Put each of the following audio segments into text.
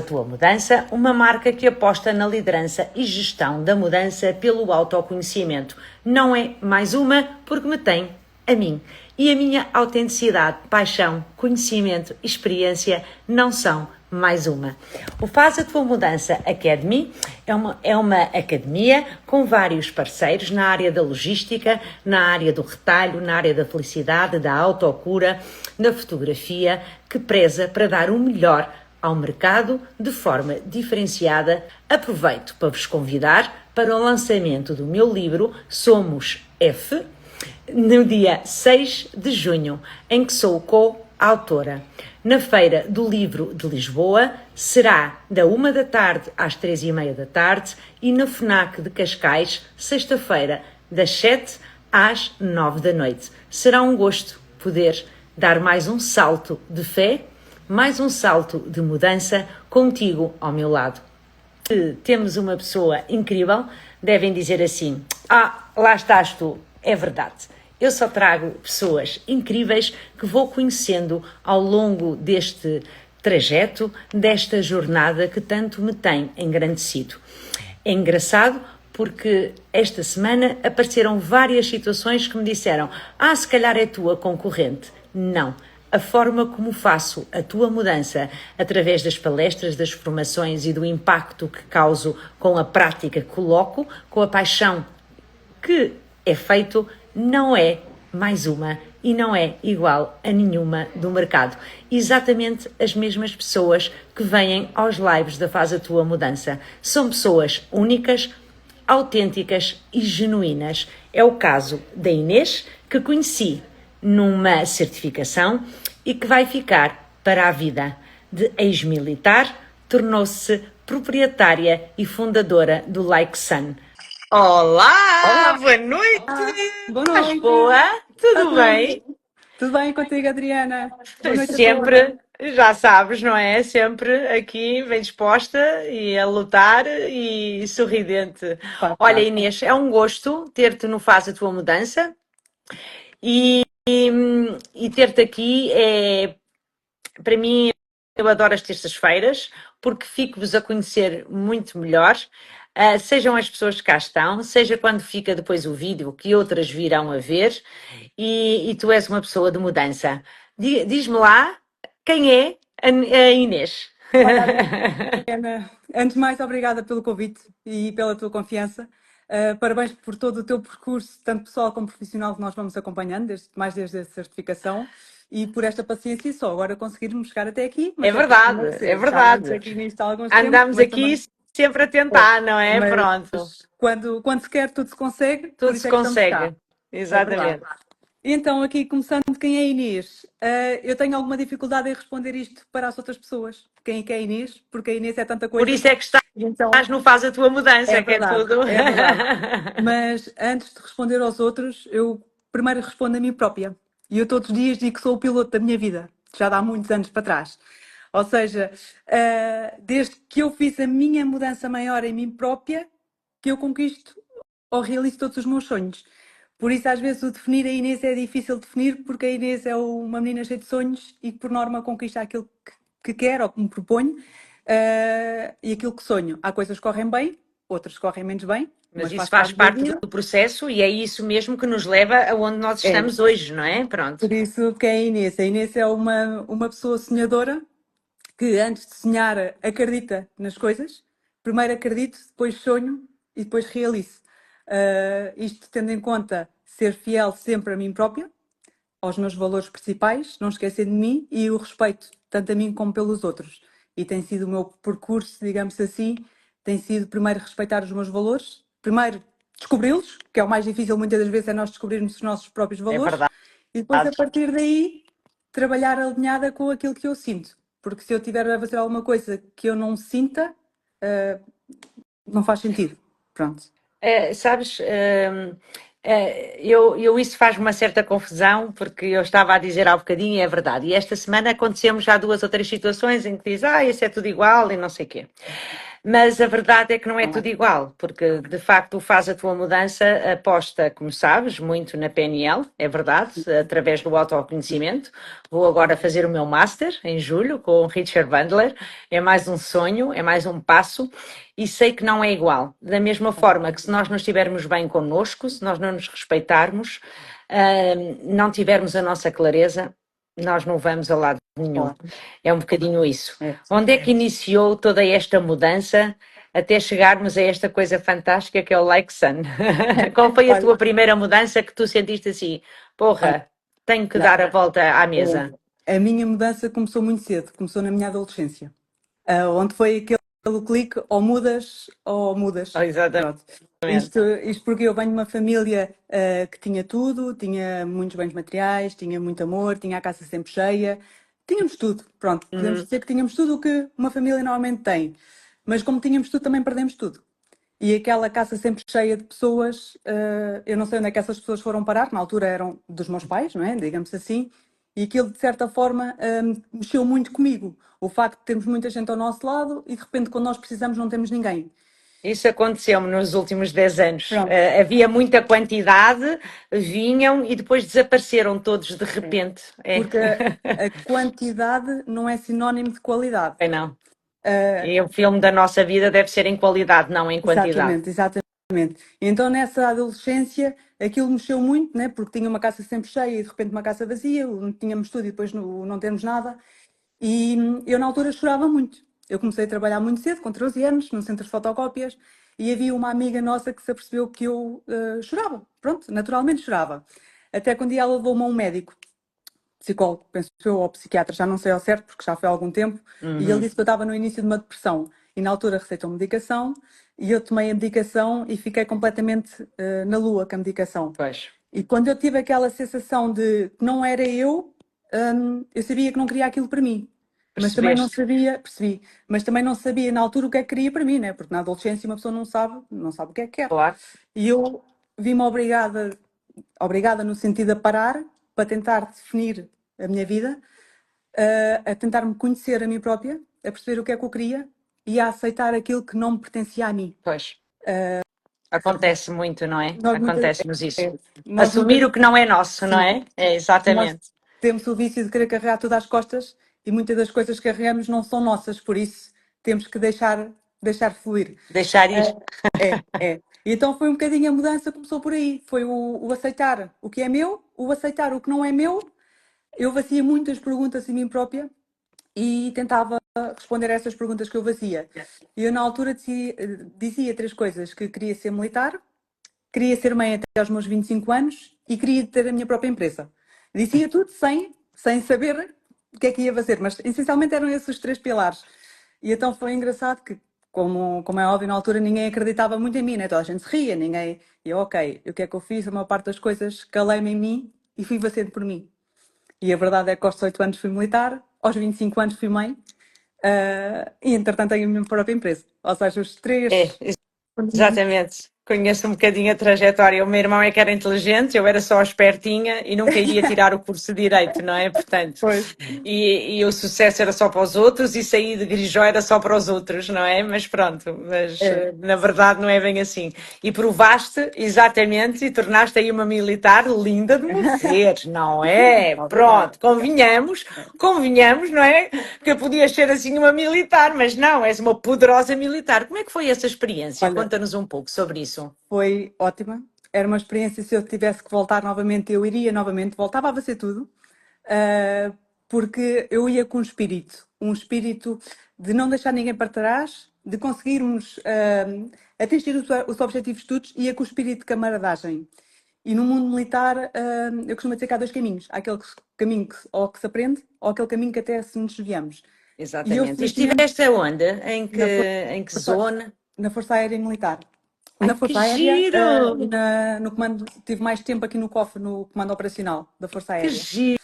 Tua Mudança, uma marca que aposta na liderança e gestão da mudança pelo autoconhecimento. Não é mais uma, porque me tem a mim. E a minha autenticidade, paixão, conhecimento e experiência não são mais uma. O Faz a Tua Mudança Academy é uma academia com vários parceiros na área da logística, na área do retalho, na área da felicidade, da autocura, da fotografia, que preza para dar o melhor ao mercado de forma diferenciada. Aproveito para vos convidar para o lançamento do meu livro Somos F, no dia 6 de junho, em que sou co-autora. Na Feira do Livro de Lisboa, será da 1 da tarde às 3h30 da tarde e na FNAC de Cascais, sexta-feira, das 7 às 9 da noite. Será um gosto poder dar mais um salto de fé, mais um salto de mudança contigo ao meu lado. Temos uma pessoa incrível, devem dizer assim, lá estás tu, é verdade. Eu só trago pessoas incríveis que vou conhecendo ao longo deste trajeto, desta jornada que tanto me tem engrandecido. É engraçado porque esta semana apareceram várias situações que me disseram, se calhar é tua concorrente. Não. A forma como faço a tua mudança através das palestras, das formações e do impacto que causo com a prática que coloco, com a paixão que é feito, não é mais uma e não é igual a nenhuma do mercado. Exatamente as mesmas pessoas que vêm aos lives da Faz a Tua Mudança. São pessoas únicas, autênticas e genuínas. É o caso da Inês, que conheci numa certificação e que vai ficar para a vida. De ex-militar, tornou-se proprietária e fundadora do Like Sun. Olá, boa noite! Boa Estás noite! boa? Tudo bem? Tudo bem contigo, Adriana? Boa noite a Sempre, já sabes, não é? Sempre aqui bem disposta e a lutar e sorridente. todos. Olha, Inês, é um gosto ter-te no Faz a Tua Mudança e ter-te aqui para mim, eu adoro as terças-feiras porque fico-vos a conhecer muito melhor. Sejam as pessoas que cá estão, seja quando fica depois o vídeo que outras virão a ver, e tu és uma pessoa de mudança. Diz-me lá quem é a Inês. Olha, Adriana, antes de mais, obrigada pelo convite e pela tua confiança. Parabéns por todo o teu percurso, tanto pessoal como profissional, que nós vamos acompanhando, desde a certificação, e por esta paciência e só agora conseguirmos chegar até aqui. É Mas verdade, é já andamos verdade. aqui nisto há alguns tempos, Andamos mas aqui também. sempre a tentar, não é? Mas Pronto, quando se quer, tudo se consegue, por tudo isso se é que estamos cá. consegue. É verdade. Exatamente. Então, aqui começando, quem é a Inês? Eu tenho alguma dificuldade em responder isto para as outras pessoas. Quem é que é a Inês? Porque a Inês é tanta Por coisa. isso é que estás Então, no Faz a Tua é Mudança, que é verdade, tudo. é verdade. Mas antes de responder aos outros, eu primeiro respondo a mim própria. E eu todos os dias digo que sou o piloto da minha vida. Já dá muitos anos para trás. Ou seja, desde que eu fiz a minha mudança maior em mim própria, que eu conquisto ou realizo todos os meus sonhos. Por isso, às vezes, o definir a Inês é difícil de definir, porque a Inês é uma menina cheia de sonhos e que, por norma, conquista aquilo que quer ou que me proponho e aquilo que sonho. Há coisas que correm bem, outras correm menos bem, Mas mas isso faz faz parte da parte vida. do processo e é isso mesmo que nos leva aonde nós É, estamos hoje, não é? Pronto. por isso que é a Inês. A Inês é uma pessoa sonhadora que, antes de sonhar, acredita nas coisas. Primeiro acredito, depois sonho e depois realizo. Isto tendo em conta ser fiel sempre a mim própria, aos meus valores principais, não esquecer de mim e o respeito, tanto a mim como pelos outros. E tem sido o meu percurso, digamos assim, tem sido primeiro respeitar os meus valores, primeiro descobri-los, que é o mais difícil muitas das vezes, é nós descobrirmos os nossos próprios É valores, verdade. e depois a partir daí trabalhar alinhada com aquilo que eu sinto. Porque se eu tiver a fazer alguma coisa que eu não sinta, não faz sentido. Pronto. Sabes, eu isso faz uma certa confusão, porque eu estava a dizer há bocadinho, e é verdade, e esta semana acontecemos já duas ou três situações em que diz, isso é tudo igual e não sei o quê. Mas a verdade é que não é Não é? tudo igual, porque de facto o Faz a Tua Mudança aposta, como sabes, muito na PNL, é verdade, através do autoconhecimento. Vou agora fazer o meu Master em julho com o Richard Bandler. É mais um sonho, é mais um passo e sei que não é igual. Da mesma forma que se nós não estivermos bem connosco, se nós não nos respeitarmos, não tivermos a nossa clareza, nós não vamos a lado nenhum. Claro. É um bocadinho isso. É. Onde é que iniciou toda esta mudança até chegarmos a esta coisa fantástica que é o Like Sun? Qual foi a Olha, tua primeira mudança que tu sentiste assim, olha, porra, tenho que não, dar a volta à mesa? a minha mudança começou muito cedo, começou na minha adolescência, onde foi aquele clique, ou mudas ou Oh, mudas. exatamente. Pronto. Isto porque eu venho de uma família que tinha tudo, tinha muitos bens materiais, tinha muito amor, tinha a casa sempre cheia, tínhamos tudo. Pronto, podemos Uhum. dizer que tínhamos tudo o que uma família normalmente tem, mas como tínhamos tudo, também perdemos tudo. E aquela casa sempre cheia de pessoas, eu não sei onde é que essas pessoas foram parar, na altura eram dos meus pais, não é? Digamos assim, e aquilo de certa forma mexeu muito comigo. O facto de termos muita gente ao nosso lado e de repente quando nós precisamos não temos ninguém. Isso aconteceu-me nos últimos 10 anos. Pronto, Havia muita quantidade, vinham e depois desapareceram todos de é. repente. É, Porque a quantidade não é sinónimo de qualidade. é não. Ah, E o filme da nossa vida deve ser em qualidade, não em quantidade. exatamente, exatamente. Então, nessa adolescência, aquilo mexeu muito, né? Porque tinha uma casa sempre cheia e de repente uma casa vazia, tínhamos tudo e depois não temos nada. E eu, na altura, chorava muito. Eu comecei a trabalhar muito cedo, com 13 anos, num centro de fotocópias, e havia uma amiga nossa que se apercebeu que eu chorava. Pronto, naturalmente chorava. Até que um dia ela levou-me a um médico, psicólogo, penso eu, ou psiquiatra, já não sei ao certo, porque já foi há algum tempo, e ele Uhum. disse que eu estava no início de uma depressão. E na altura receitou medicação, e eu tomei a medicação e fiquei completamente na lua com a medicação. Pois, E quando eu tive aquela sensação de que não era eu sabia que não queria aquilo para mim. Mas também não percebeste? sabia, percebi, mas também não sabia na altura o que é que queria para mim, né? Porque na adolescência uma pessoa não sabe o que é que quer. Claro. E eu vi-me obrigada no sentido de parar para tentar definir a minha vida, a tentar me conhecer a mim própria, a perceber o que é que eu queria e a aceitar aquilo que não me pertencia a mim. Pois. Acontece muito, não é? Nós muitas, Acontece-nos isso. é, nós Assumir muitas, o que não é nosso, não sim, é? É nós exatamente. temos o vício de querer carregar tudo às costas e muitas das coisas que carregamos não são nossas, por isso temos que deixar fluir. Deixar ir. É. E então foi um bocadinho a mudança, começou por aí. Foi o aceitar o que é meu, o aceitar o que não é meu. Eu fazia muitas perguntas a mim própria e tentava responder a essas perguntas que eu fazia. E eu, na altura, dizia três coisas: que queria ser militar, queria ser mãe até aos meus 25 anos e queria ter a minha própria empresa. Dizia tudo sem saber o que é que ia fazer, mas essencialmente eram esses os três pilares. E então foi engraçado que, como é óbvio, na altura ninguém acreditava muito em mim, né? Toda a gente se ria, ninguém. E eu, ok, o que é que eu fiz? A maior parte das coisas calei-me em mim e fui fazendo por mim. E a verdade é que aos 18 anos fui militar, aos 25 anos fui mãe, e entretanto tenho a minha própria empresa. Ou seja, os É, três. exatamente. Conheço um bocadinho a trajetória. O meu irmão é que era inteligente, eu era só espertinha e nunca iria tirar o curso de Direito, não é? Portanto, Pois, e o sucesso era só para os outros e sair de Grijó era só para os outros, não é? Mas pronto, mas é, na verdade não é bem assim. E provaste exatamente e tornaste aí uma militar linda de morrer, não é? obrigada. Pronto, convenhamos, não é? Que podias ser assim uma militar, mas não, és uma poderosa militar. Como é que foi essa experiência? Olha, Conta-nos um pouco sobre isso. foi ótima. Era uma experiência, se eu tivesse que voltar novamente, eu iria novamente, voltava a fazer tudo, ah, porque eu ia com um espírito de não deixar ninguém para trás, de conseguirmos atingir os objetivos todos, ia com o espírito de camaradagem. E no mundo militar, eu costumo dizer que há dois caminhos. Há aquele caminho ou que se aprende, ou aquele caminho que até se nos desviamos. E eu, Exatamente. E felizmente, estiveste aonde? na Em que Força, zona? na Força Aérea Militar. Ai, Na que Força Aérea, giro! no comando, tive mais tempo aqui no COF, no comando operacional da Força Que Aérea. É,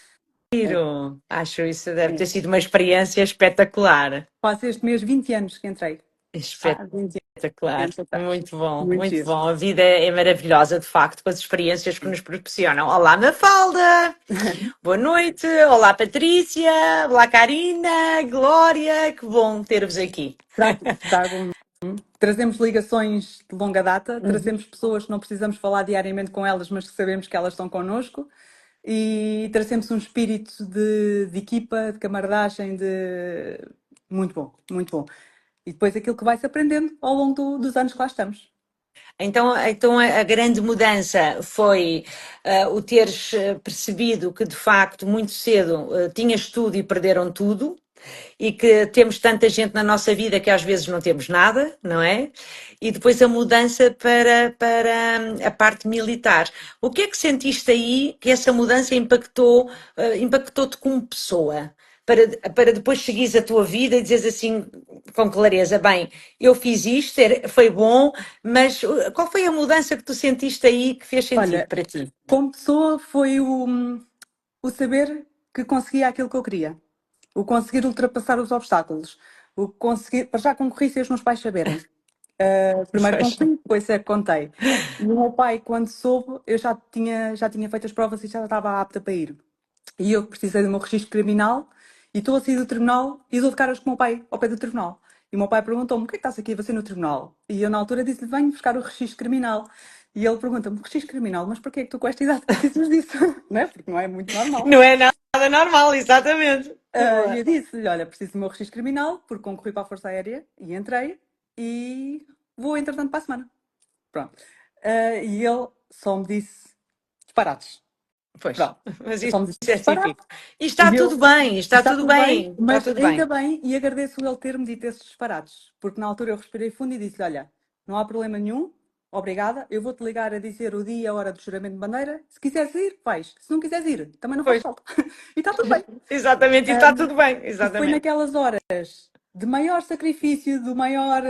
giro! Acho isso deve ter é. sido uma experiência espetacular. Faço este mês 20 anos que entrei. 20 Espetacular. anos atrás. Muito bom, Muito muito giro. bom. A vida é maravilhosa, de facto, com as experiências que nos proporcionam. Olá, Mafalda! Boa noite! Olá, Patrícia! Olá, Karina! Glória! Que bom ter-vos aqui. Trago Trazemos ligações de longa data, trazemos pessoas que não precisamos falar diariamente com elas, mas que sabemos que elas estão connosco, e trazemos um espírito de equipa, de camaradagem, de... muito bom, muito bom. E depois aquilo que vai-se aprendendo ao longo dos anos que lá estamos. Então a grande mudança foi o teres percebido que de facto muito cedo tinhas tudo e perderam tudo, e que temos tanta gente na nossa vida que às vezes não temos nada, não é? E depois a mudança para a parte militar. O que é que sentiste aí que essa mudança impactou-te como pessoa? Para depois seguires a tua vida e dizeres assim com clareza, bem, eu fiz isto, foi bom, mas qual foi a mudança que tu sentiste aí que fez sentido Olha, para ti? como pessoa foi o saber que conseguia aquilo que eu queria, o conseguir ultrapassar os obstáculos, o conseguir, para já concorri sem os meus pais saberem. Primeiro Pois. concorri, depois é que contei. E o meu pai, quando soube, eu já tinha feito as provas e já estava apta para ir. E eu precisei do meu registro criminal e estou a sair do tribunal e dou de caras com o meu pai ao pé do tribunal. E o meu pai perguntou-me: o que é que estás aqui a fazer no tribunal? E eu, na altura, disse-lhe: venho buscar o registro criminal. E ele pergunta-me: registro criminal, mas porquê é que tu com esta idade precisas disso? Não é? Porque não é muito normal. Não é nada normal, exatamente. E eu disse-lhe: olha, preciso do meu registro criminal, porque concorri para a Força Aérea e entrei e vou, entretanto, para a semana. Pronto. E ele só me disse disparates. Pois, Pronto. mas isso Só me disse é disparates. típico. E está E tudo eu, bem, está está tudo tudo bem, bem, está mas tudo ainda bem. bem, e agradeço ele ter-me dito esses disparates, porque na altura eu respirei fundo e disse: olha, não há problema nenhum, obrigada, eu vou-te ligar a dizer o dia e a hora do juramento de bandeira. Se quiseres ir, vais. Se não quiseres ir, também não faz Pois, falta. E está tudo bem. exatamente, e está Um, tudo bem, e foi exatamente. naquelas horas de maior sacrifício, do maior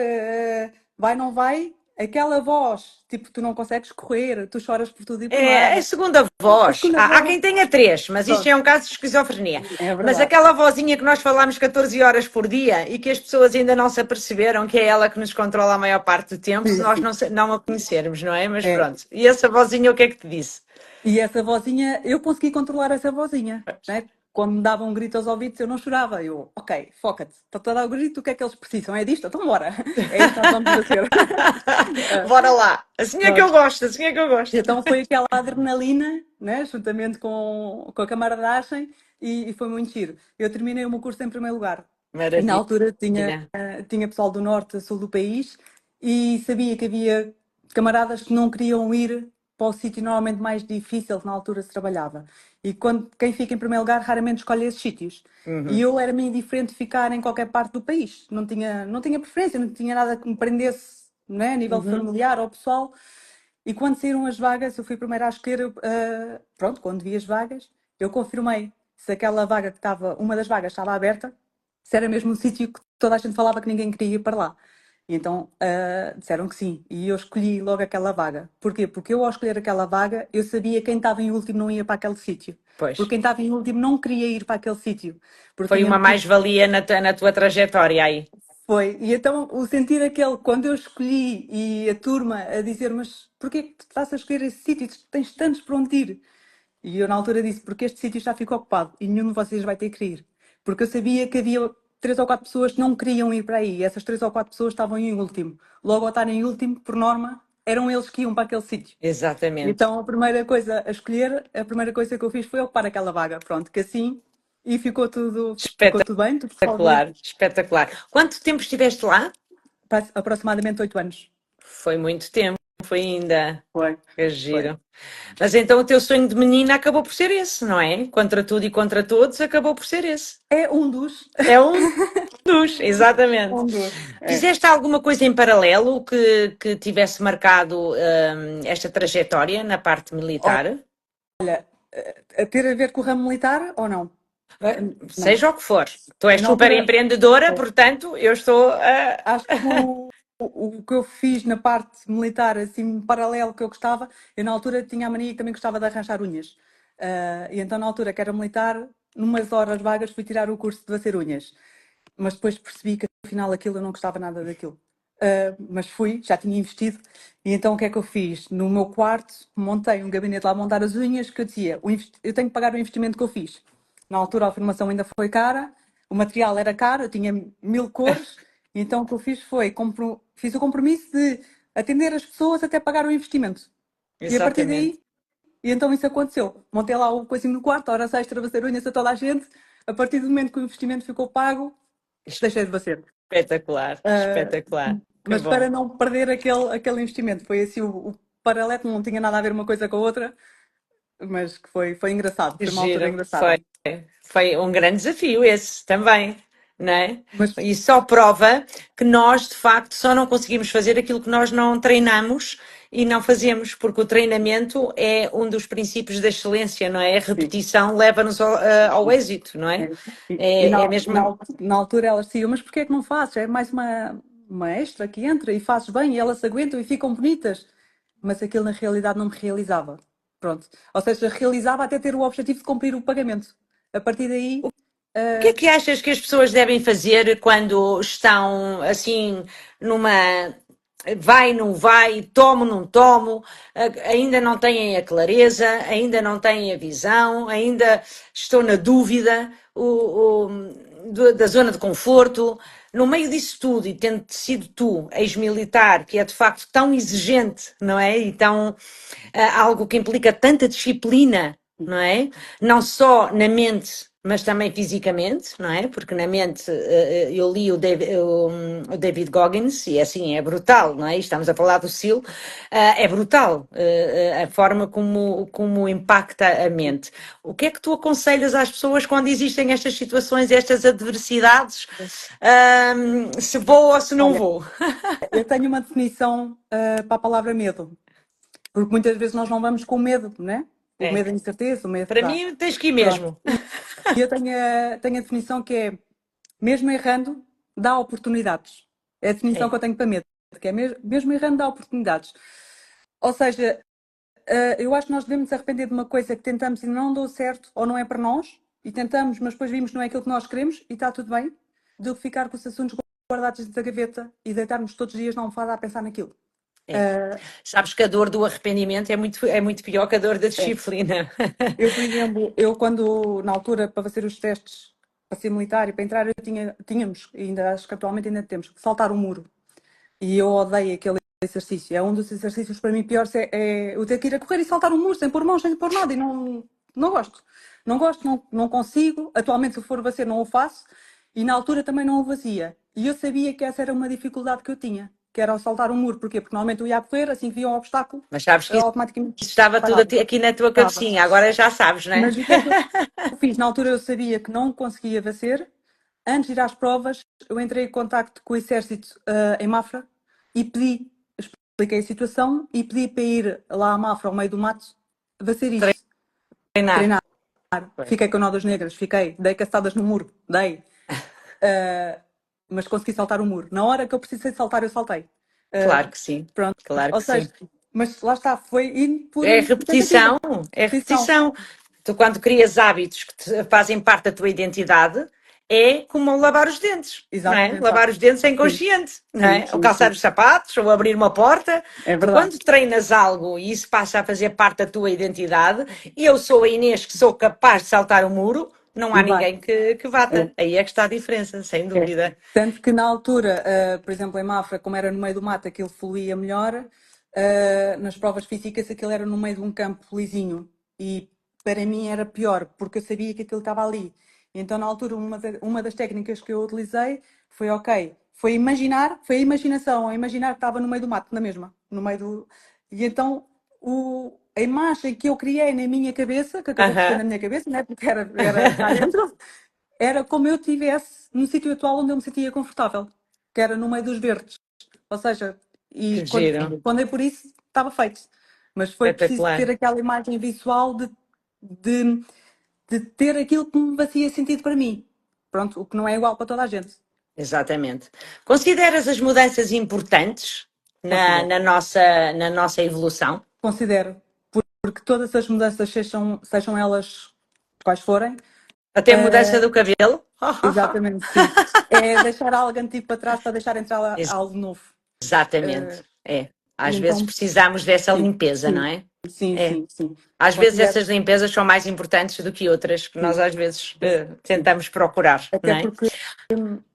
vai, não vai, aquela voz, tipo, tu não consegues correr, tu choras por tudo e por É a nada. segunda A voz. segunda Há voz, quem tenha três, mas isto pronto, é um caso de esquizofrenia. é Mas verdade. aquela vozinha que nós falamos 14 horas por dia e que as pessoas ainda não se aperceberam que é ela que nos controla a maior parte do tempo, se Sim, nós sim. não a conhecermos, não é? Mas É. pronto. E essa vozinha, o que é que te disse? E essa vozinha, eu consegui controlar essa vozinha, né? Quando me davam um grito aos ouvidos, eu não chorava. Eu, ok, foca-te, está a dar o grito, o que é que eles precisam? É disto? Então bora. É isto que nós vamos fazer. Bora lá. Assim é que eu Pronto. gosto, assim é que eu gosto. Então foi aquela adrenalina, né? Juntamente com a camaradagem, e foi muito giro. Eu terminei o meu curso em primeiro lugar. E na Maravilha. altura tinha pessoal do norte a sul do país e sabia que havia camaradas que não queriam ir para o sítio normalmente mais difícil que na altura se trabalhava. E quem fica em primeiro lugar raramente escolhe esses sítios. E Uhum, eu era-me indiferente ficar em qualquer parte do país. Não tinha preferência, não tinha nada que me prendesse, né, a nível uhum. familiar ou pessoal. E quando saíram as vagas, eu fui a primeira a escolher, pronto, quando vi as vagas, eu confirmei se aquela vaga que estava, uma das vagas estava aberta, se era mesmo um sítio que toda a gente falava que ninguém queria ir para lá. E então disseram que sim, e eu escolhi logo aquela vaga. Porquê? Porque eu, ao escolher aquela vaga, eu sabia que quem estava em último não ia para aquele sítio. Pois. Porque quem estava em último não queria ir para aquele sítio. Porque Foi tinha uma metido. mais-valia na tua trajetória aí. Foi. E então o sentir aquele, quando eu escolhi e a turma a dizer, mas porquê que tu estás a escolher esse sítio? Tu tens tantos para onde ir. E eu na altura disse, porque este sítio já ficou ocupado e nenhum de vocês vai ter que ir. Porque eu sabia que havia 3 ou 4 pessoas que não queriam ir para aí. E essas 3 ou 4 pessoas estavam em último. Logo ao estarem em último, por norma, eram eles que iam para aquele sítio. Exatamente. Então a primeira coisa a escolher, a primeira coisa que eu fiz foi ocupar aquela vaga. Pronto, que assim, e ficou tudo bem, tudo resolvido. Espetacular, espetacular. Quanto tempo estiveste lá? Aproximadamente 8 anos. Foi muito tempo, foi ainda. Foi, Que foi. giro. Mas então o teu sonho de menina acabou por ser esse, não é? Contra tudo e contra todos, acabou por ser esse. É um dos. É um dos, exatamente. Um dos. É. Fizeste alguma coisa em paralelo que tivesse marcado esta trajetória na parte militar? A ter a ver com o ramo militar ou não? Não. Seja o que for. Tu és Eu na super altura, empreendedora, é, portanto, eu estou a. acho que o que eu fiz na parte militar, assim, paralelo que eu gostava, eu na altura tinha a mania que também gostava de arranjar unhas. E então na altura que era militar, numas horas vagas fui tirar o curso de fazer unhas. Mas depois percebi que afinal aquilo eu não gostava nada daquilo. Mas fui, já tinha investido, e então o que é que eu fiz? No meu quarto, montei um gabinete lá a montar as unhas, que eu dizia, eu tenho que pagar o investimento que eu fiz. Na altura a formação ainda foi cara, o material era caro, eu tinha 1000 cores, Então o que eu fiz foi, fiz o compromisso de atender as pessoas até pagar o investimento. E a partir Exatamente. daí, e então isso aconteceu. Montei lá o coisinho no quarto, horas extra, a fazer unhas a toda a gente. A partir do momento que o investimento ficou pago, deixei de fazer. Espetacular, espetacular. Que Mas para bom. não perder aquele investimento, foi assim o paralelo, não tinha nada a ver uma coisa com a outra, mas que foi engraçado, Que foi uma altura giro. Foi, engraçada. foi um grande desafio esse também, não é? Mas E só prova que nós, de facto, só não conseguimos fazer aquilo que nós não treinamos e não fazemos, porque o treinamento é um dos princípios da excelência, não é? A sim. repetição leva-nos ao êxito, não é? É. E É mesmo. na altura elas diziam, mas porquê é que não fazes? É mais uma extra que entra e fazes bem e elas aguentam e ficam bonitas. Mas aquilo na realidade não me realizava. Pronto. Ou seja, realizava até ter o objetivo de cumprir o pagamento. A partir daí, O que é que achas que as pessoas devem fazer quando estão assim numa vai, não vai, tomo, não tomo, ainda não têm a clareza, ainda não têm a visão, ainda estou na dúvida da zona de conforto. No meio disso tudo, e tendo sido tu, ex-militar, que é de facto tão exigente, não é? E tão algo que implica tanta disciplina, não é? Não só na mente, mas também fisicamente, não é? Porque na mente eu li o David Goggins e assim é brutal, não é? Estamos a falar do SEAL, é brutal a forma como impacta a mente. O que é que tu aconselhas às pessoas quando existem estas situações, estas adversidades? Se vou ou se não olha, vou? eu tenho uma definição para a palavra medo. Porque muitas vezes nós não vamos com medo, né? O É. medo da incerteza, o medo Para da. mim, tens que ir Pronto. mesmo. E eu tenho a definição que é, mesmo errando, dá oportunidades. É a definição É. que eu tenho para medo, que é mesmo errando, dá oportunidades. Ou seja, eu acho que nós devemos nos arrepender de uma coisa que tentamos e não deu certo, ou não é para nós, e tentamos, mas depois vimos que não é aquilo que nós queremos, e está tudo bem, do que ficar com os assuntos guardados dentro da gaveta e deitarmos todos os dias na almofada a pensar naquilo. É. Sabes que a dor do arrependimento é muito pior que a dor da É. disciplina. Eu, por exemplo, quando, na altura, para fazer os testes para ser militar e para entrar, tínhamos, ainda acho que atualmente ainda temos, que saltar o muro. E eu odeio aquele exercício. É um dos exercícios para mim piores, é eu ter que ir a correr e saltar um muro sem pôr mãos, sem pôr nada, e não gosto. Não gosto, não consigo. Atualmente, se for fazer, não o faço. E na altura também não o fazia. E eu sabia que essa era uma dificuldade que eu tinha, que era o saltar um muro. Porquê? Porque normalmente eu ia a correr, assim que via um obstáculo, Mas sabes que automaticamente isso estava tudo parava. aqui na tua Estava. cabecinha, agora já sabes, não é? Mas o que é que eu fiz? Na altura eu sabia que não conseguia vencer. Antes de ir às provas, eu entrei em contacto com o exército em Mafra e expliquei a situação e pedi para ir lá a Mafra, ao meio do mato, fazer isso. Treinar. Treinar. Fiquei com nódoas negras, dei caçadas no muro, dei. Uh, mas consegui saltar o muro. Na hora que eu precisei saltar, eu saltei. Claro que sim, Pronto. claro Ou que sim. seja, mas lá está, foi indo por É tentativa. repetição, é Repetição. repetição. Tu, quando crias hábitos que fazem parte da tua identidade, é como lavar os dentes, não é? Exatamente. Lavar os dentes é Sim, inconsciente, não sim, é? Ou sim, calçar sim. os sapatos, ou abrir uma porta. É Tu, verdade. quando treinas algo e isso passa a fazer parte da tua identidade, e eu sou a Inês que sou capaz de saltar o muro, não há E vai. ninguém que bata. Aí é que está a diferença, sem É. dúvida. Tanto que na altura, por exemplo, em Mafra, como era no meio do mato, aquilo fluía melhor. Nas provas físicas, aquilo era no meio de um campo lisinho. E para mim era pior, porque eu sabia que aquilo estava ali. Então, na altura, uma das técnicas que eu utilizei foi, ok, foi imaginar, foi a imaginação, a imaginar que estava no meio do mato, na mesma, no meio do... E então, a imagem que eu criei na minha cabeça, que acabou por ser Aham. na minha cabeça, né, porque era cá dentro, era como eu estivesse no sítio atual onde eu me sentia confortável, que era no meio dos verdes. Ou seja, e Que quando giro, respondei por isso, estava feito. Mas foi preciso espetacular. ter aquela imagem visual de, de ter aquilo que me fazia sentido para mim. Pronto, o que não é igual para toda a gente. Exatamente. Consideras as mudanças importantes Considero. na nossa evolução? Considero. Porque todas as mudanças, sejam elas quais forem, Até a mudança do cabelo? exatamente, sim. É deixar algo antigo para trás para deixar entrar Ex- algo novo. Exatamente. Eh, É. e Às vezes então, precisamos dessa sim, limpeza, não sim, é? sim, É. sim, sim. Às vezes Considero, essas limpezas são mais importantes do que outras que nós sim, às vezes sim. tentamos procurar, não Até é? porque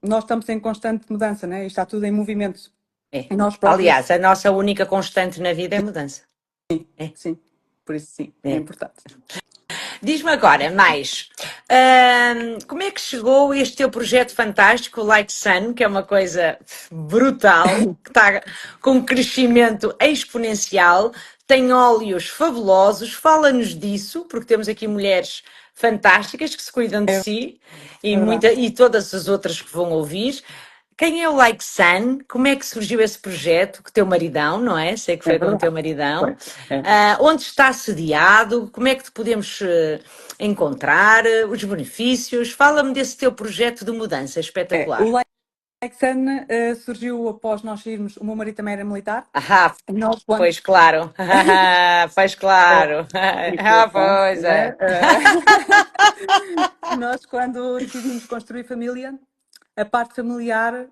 nós estamos em constante mudança, né? E está tudo em movimento. É. E nós Aliás, próprios, a nossa única constante na vida é mudança. É. sim, por isso sim, é É. importante. Diz-me agora mais, como é que chegou este teu projeto fantástico, o Like Sun, que é uma coisa brutal, que está com um crescimento exponencial, tem óleos fabulosos, fala-nos disso, porque temos aqui mulheres fantásticas que se cuidam de É, si é verdade, e todas as outras que vão ouvir. Quem é o Like Sun? Como é que surgiu esse projeto? Com o teu maridão, não é? Sei que é foi com o teu verdade. maridão. Foi. É. Onde está sediado? Como é que te podemos encontrar? Os benefícios? Fala-me desse teu projeto de mudança O espetacular. Lexan surgiu após nós sairmos, o meu marido também era militar, Ah, e nós quando, pois claro. Pois claro. Ah, pronto, pois é. né? Nós quando decidimos construir família, a parte familiar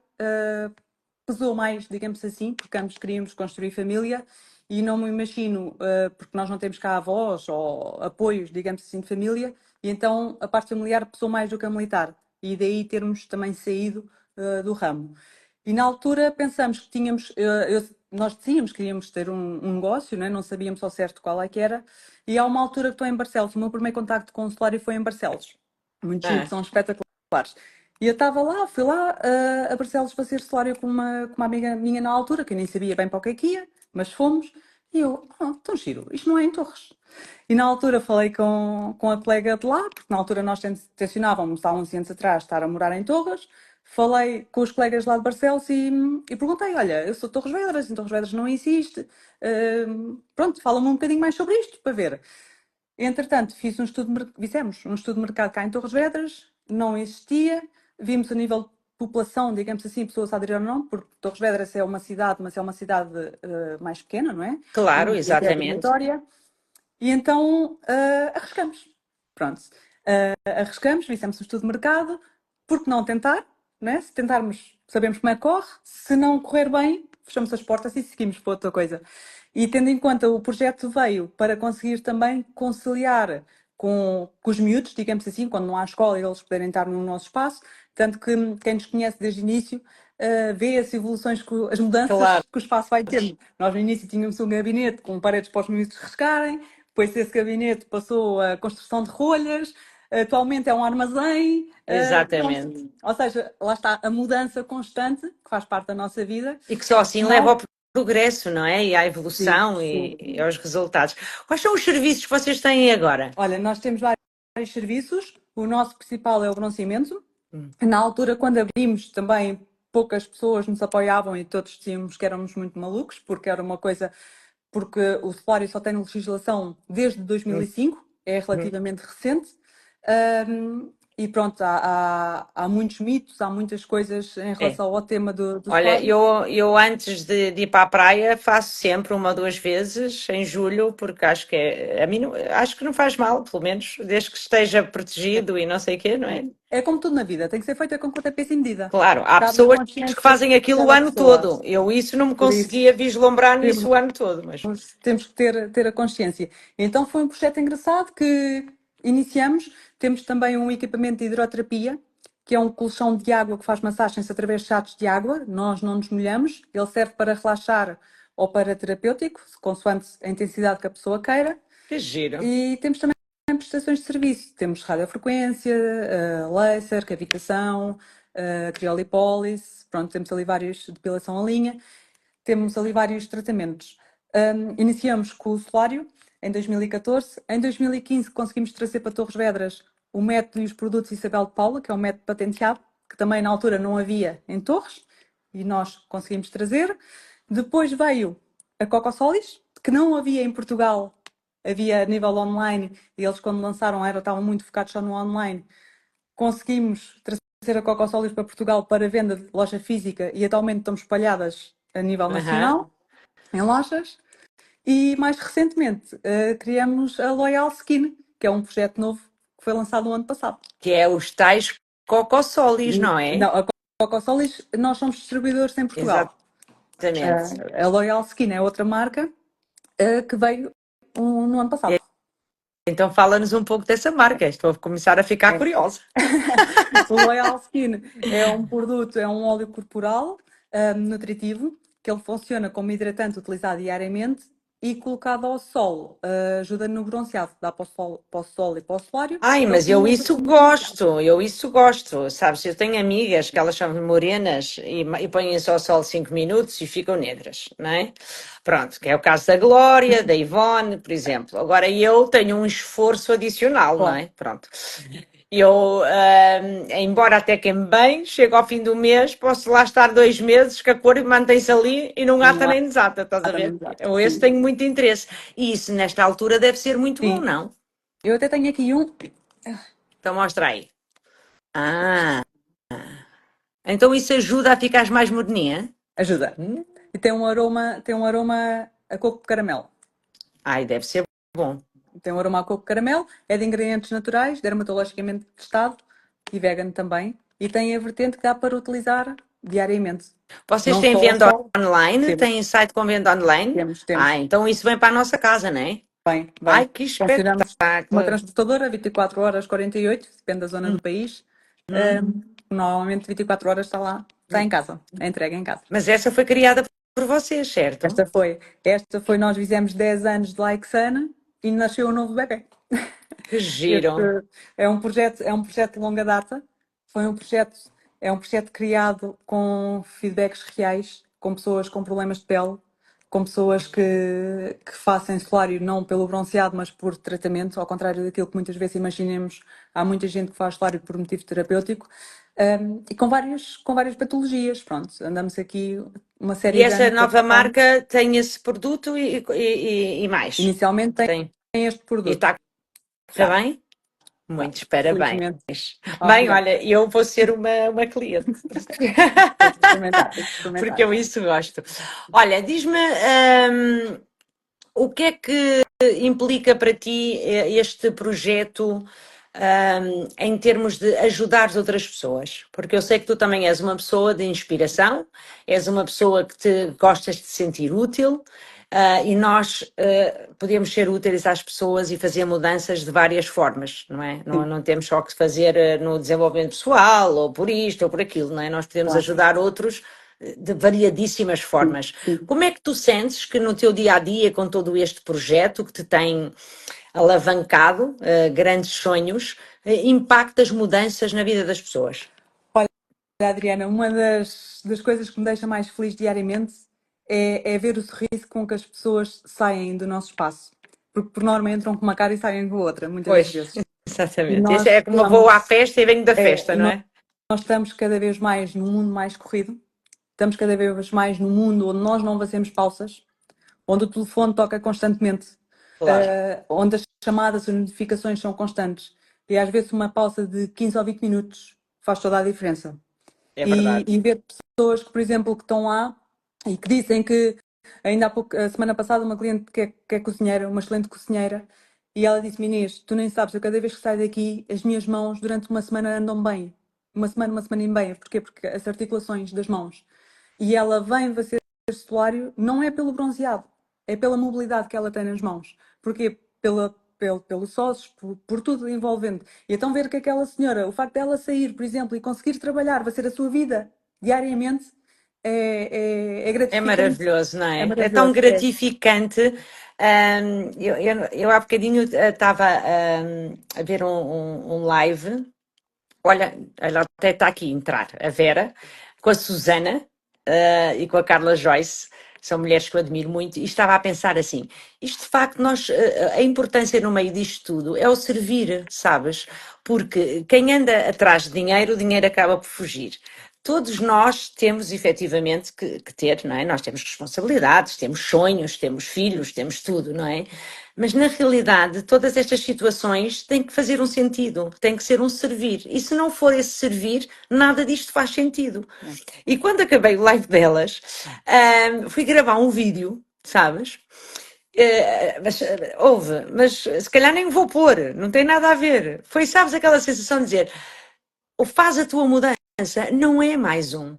pesou mais, digamos assim, porque ambos queríamos construir família e não me imagino, porque nós não temos cá avós ou apoios, digamos assim, de família, e então a parte familiar pesou mais do que a militar, e daí termos também saído do ramo. E na altura pensamos que tínhamos, nós decidimos que queríamos ter um negócio, né? Não sabíamos ao certo qual é que era, e há uma altura que estou em Barcelos, o meu primeiro contacto com o solário foi em Barcelos. Muito giro, Ah, são espetaculares. E eu estava lá, fui lá a Barcelos fazer solário com uma amiga minha na altura, que eu nem sabia bem para o que ia, mas fomos. E eu, tão giro, isto não é em Torres. E na altura falei com a colega de lá, porque na altura nós tencionávamos, há uns anos atrás, estar a morar em Torres. Falei com os colegas lá de Barcelos e perguntei: olha, eu sou de Torres Vedras, em Torres Vedras não existe. Pronto, fala-me um bocadinho mais sobre isto para ver. Entretanto, fizemos um estudo de mercado cá em Torres Vedras, não existia. Vimos a nível de população, digamos assim, pessoas a aderir ou não, porque Torres Vedras é uma cidade, mas é uma cidade mais pequena, não é? claro, E até exatamente. obrigatória. E então arriscamos. Pronto. Arriscamos, fizemos um estudo de mercado, por que não tentar? Né? Se tentarmos, sabemos como é que corre. Se não correr bem, fechamos as portas e seguimos para outra coisa. E tendo em conta o projeto veio para conseguir também conciliar com os miúdos, digamos assim, quando não há escola, eles poderem estar no nosso espaço. Tanto que quem nos conhece desde o início vê as evoluções, as Claro, mudanças que o espaço vai tendo. Nós no início tínhamos um gabinete com paredes para os miúdos riscarem, depois esse gabinete passou a construção de rolhas, atualmente é um armazém. exatamente. Pronto. Ou seja, lá está a mudança constante, que faz parte da nossa vida. E que só assim leva Não, ao progresso, não é? E à sim, evolução sim. e aos resultados. Quais são os serviços que vocês têm agora? Olha, nós temos vários serviços. O nosso principal é o bronzeamento. Na altura, quando abrimos, também poucas pessoas nos apoiavam e todos dizíamos que éramos muito malucos, porque era uma coisa. Porque o solário só tem legislação desde 2005, é relativamente recente. E pronto, há muitos mitos, há muitas coisas em É. relação ao tema do Olha, solário. eu antes de ir para a praia faço sempre uma ou duas vezes em julho, porque acho que a mim acho que não faz mal, pelo menos desde que esteja protegido e não sei o quê, não é? É como tudo na vida, tem que ser feita com cabeça e medida. Claro, há Cabe na pessoas que consciência fazem de aquilo o cada ano pessoa. todo. Eu isso não me Por conseguia isso, vislumbrar nisso temos o ano todo, mas temos que ter a consciência. Então foi um projeto engraçado que iniciamos. Temos também um equipamento de hidroterapia, que é um colchão de água que faz massagens através de jatos de água. Nós não nos molhamos. Ele serve para relaxar ou para terapêutico, consoante a intensidade que a pessoa queira. que giro. E temos também prestações de serviço. Temos radiofrequência, laser, cavitação, criolipólise. Pronto, temos ali vários, depilação a linha. Temos ali vários tratamentos. Iniciamos com o solário em 2014. Em 2015 conseguimos trazer para Torres Vedras o método e os produtos Isabel de Paula, que é um método patenteado, que também na altura não havia em Torres, e nós conseguimos trazer. Depois veio a Cocosolis, que não havia em Portugal, havia a nível online, e eles quando lançaram estavam muito focados só no online. Conseguimos trazer a Cocosolis para Portugal para venda de loja física e atualmente estamos espalhadas a nível Aham. nacional, em lojas. E mais recentemente criamos a Loyal Skin, que é um projeto novo que foi lançado no ano passado. Que é os tais cocossolis, não é? Não, a Cocosolis, nós somos distribuidores em Portugal. Exatamente. A Loyal Skin é outra marca que veio no ano passado. Então fala-nos um pouco dessa marca. Estou a começar a ficar É. curiosa. O Royal Skin é um produto, é um óleo corporal, nutritivo, que ele funciona como hidratante utilizado diariamente e colocado ao sol. Ajuda no bronzeado, dá para o sol e para o solário. Ai, Ele mas eu simula isso como bronzeado. gosto, eu isso gosto, sabes? Eu tenho amigas que elas são morenas e põem-se ao sol 5 minutos e ficam negras, não é? Pronto, que é o caso da Glória, da Ivone, por exemplo. Agora eu tenho um esforço adicional, não Bom, é? Pronto. Eu, embora até queime bem, chego ao fim do mês, posso lá estar 2 meses que a cor mantém-se ali e não ata não há nem desata, estás a ver? exatamente exato. Eu esse Sim, tenho muito interesse. E isso nesta altura deve ser muito bom, sim. não? Eu até tenho aqui um, Então mostra aí. Ah, então isso ajuda a ficar mais moreninha? ajuda. Hum? E tem um aroma a coco de caramelo. Ai, deve ser bom. Tem um aroma a coco caramelo, é de ingredientes naturais, dermatologicamente testado e vegan também. E tem a vertente que dá para utilizar diariamente. Vocês Não têm só ao venda sol, online? temos, Têm site com venda online? Ah, temos. então isso vem para a nossa casa, não é? Bem, Ai, bem. que Funcionamos uma espetáculo! transportadora, 24 horas, 48, depende da zona do país. Uhum. Normalmente 24 horas está lá, está em casa, é entregue em casa. Mas essa foi criada por vocês, certo? Esta foi, nós fizemos 10 anos de Like Sana e nasceu um novo bebê. Que Este giro! é um projeto de longa data. É um projeto criado com feedbacks reais, com pessoas com problemas de pele, com pessoas que fazem solário não pelo bronzeado, mas por tratamento, ao contrário daquilo que muitas vezes imaginemos, há muita gente que faz solário por motivo terapêutico, e com várias patologias. Pronto, andamos aqui uma E série de essa anos a nova tratar. marca tem esse produto e mais? Inicialmente Tem. tem este E produto. está a correr Tá, bem? tá. Muitos parabéns. Felizmente. Bem, Obrigada. olha, eu vou ser uma cliente. Tens de experimentar, tens de Porque experimentar. eu isso gosto. Olha, diz-me, o que é que implica para ti este projeto, em termos de ajudar outras pessoas? Porque eu sei que tu também és uma pessoa de inspiração, és uma pessoa que te gostas de sentir útil, e nós podemos ser úteis às pessoas e fazer mudanças de várias formas, não é? Não, Sim, não temos só que fazer no desenvolvimento pessoal, ou por isto, ou por aquilo, não é? Nós podemos claro. ajudar outros de variadíssimas Sim, formas. sim. Como é que tu sentes que no teu dia a dia, com todo este projeto que te tem alavancado grandes sonhos, impacta as mudanças na vida das pessoas? Olha, Adriana, uma das coisas que me deixa mais feliz diariamente é ver o sorriso com que as pessoas saem do nosso espaço. Porque, por norma, entram com uma cara e saem com outra, muitas das Pois, vezes. E exatamente. Esse é nós como eu vou à estamos, festa e venho da festa, e não nós é? estamos cada vez mais num mundo mais corrido, estamos cada vez mais num mundo onde nós não fazemos pausas, onde o telefone toca constantemente, Claro, onde as chamadas, as notificações são constantes. E às vezes uma pausa de 15 ou 20 minutos faz toda a diferença. é E verdade. ver pessoas que, por exemplo, que estão lá e que dizem que ainda há pouco, a semana passada, uma cliente que é cozinheira, uma excelente cozinheira, e ela disse-me: Inês, tu nem sabes, eu cada vez que saio daqui, as minhas mãos durante uma semana andam bem. Uma semana em bem. Porquê? Porque as articulações das mãos. E ela vem fazer solário não é pelo bronzeado, é pela mobilidade que ela tem nas mãos. Porquê? Pelos ossos, por tudo envolvente. E então ver que aquela senhora, o facto dela sair, por exemplo, e conseguir trabalhar, vai ser a sua vida diariamente, é É gratificante. maravilhoso, não É é? É tão maravilhoso. É. gratificante. Eu há bocadinho estava a ver um live. Olha, ela até está aqui a entrar, a Vera, com a Susana, e com a Carla Joyce, são mulheres que eu admiro muito, e estava a pensar assim, isto de facto, a importância no meio disto tudo é o servir, sabes? Porque quem anda atrás de dinheiro, o dinheiro acaba por fugir. Todos nós temos efetivamente que ter, não é? Nós temos responsabilidades, temos sonhos, temos filhos, temos tudo, não é? Mas na realidade, todas estas situações têm que fazer um sentido, tem que ser um servir. E se não for esse servir, nada disto faz sentido. E quando acabei o live delas, fui gravar um vídeo, sabes? Mas se calhar nem vou pôr, não tem nada a ver. Foi, sabes, aquela sensação de dizer, ou faz a tua mudança, não é mais um.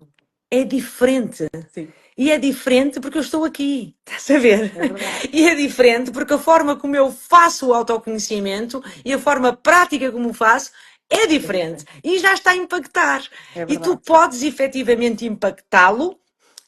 é diferente. Sim, E é diferente porque eu estou aqui, estás a ver? é verdade. E é diferente porque a forma como eu faço o autoconhecimento e a forma prática como o faço é É diferente. diferente. E já está a impactar. É E tu verdade. podes efetivamente impactá-lo